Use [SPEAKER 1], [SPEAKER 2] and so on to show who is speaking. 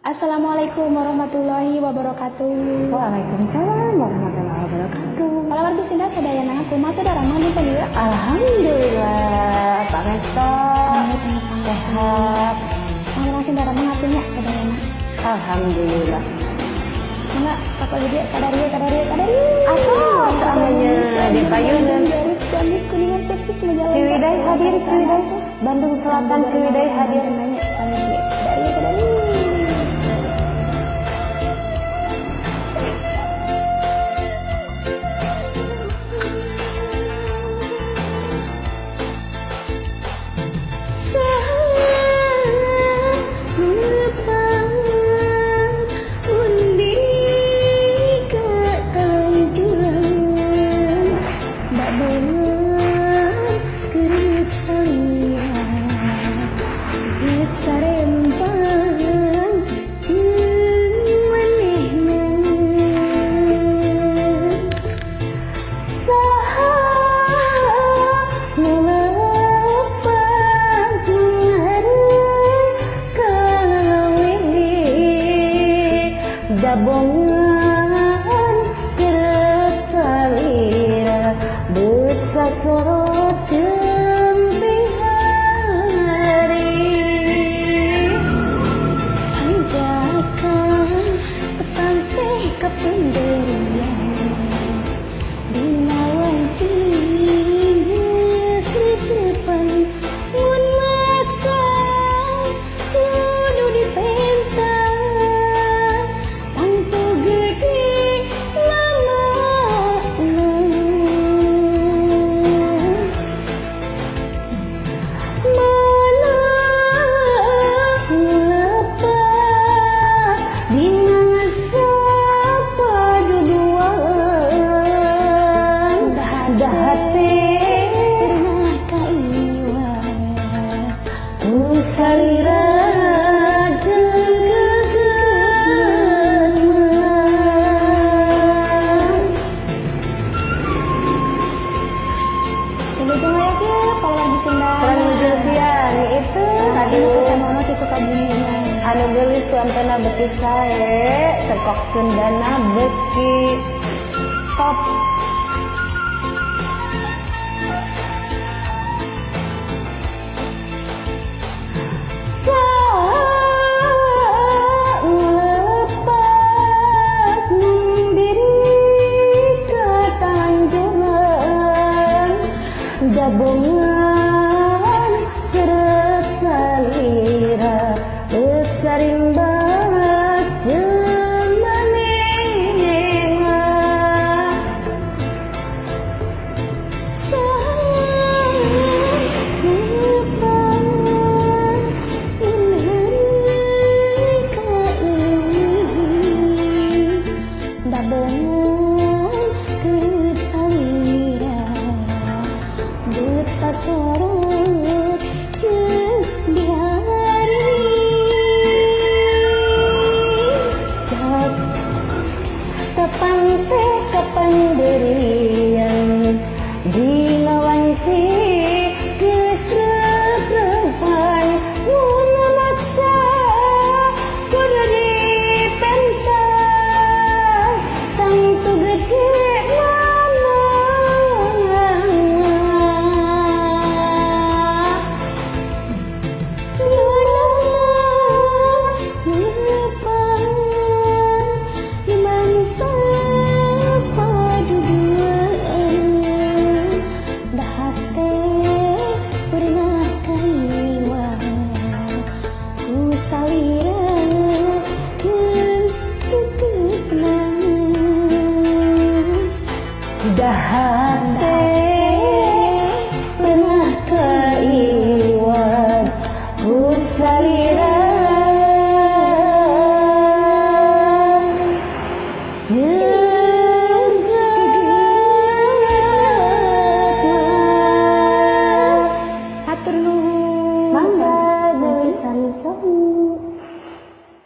[SPEAKER 1] Assalamualaikum warahmatullahi wabarakatuh.
[SPEAKER 2] Waalaikumsalam warahmatullahi wabarakatuh.
[SPEAKER 1] Kalau warga Sunda sadayana kumaha darah mandi teh ya?
[SPEAKER 2] Alhamdulillah, Pak Resto sehat.
[SPEAKER 1] Mengasih darah mangatunya sadayana.
[SPEAKER 2] Alhamdulillah.
[SPEAKER 1] Mana Papa Gede kadarieu.
[SPEAKER 2] Apa seandainya di Payunan?
[SPEAKER 1] Dari Ciamis Kuningan Pesik menjalan.
[SPEAKER 2] Ciwidey hadir, Ciwidey. Bandung Selatan Ciwidey hadir.
[SPEAKER 1] Nanya kadarieu.
[SPEAKER 2] Jabongan keresalira besar sorot jemping hari
[SPEAKER 1] Hanjakan petang teh kependerian Dinawan tinggi selipan mun maksa kudu dipentang tangtu gede lama
[SPEAKER 2] salira itu tadi
[SPEAKER 1] Kecamatan di Sukabumi
[SPEAKER 2] anu geulis suantana beki sae tekok Sundana beki top Jabongan keresalira besar imbat jemanenga
[SPEAKER 1] sorot jeung diari
[SPEAKER 2] jak kapan teh kependerian dilawan si keserepan mun maksa kudu dipentang tangtu gede dahate pernah kaiwan kun salira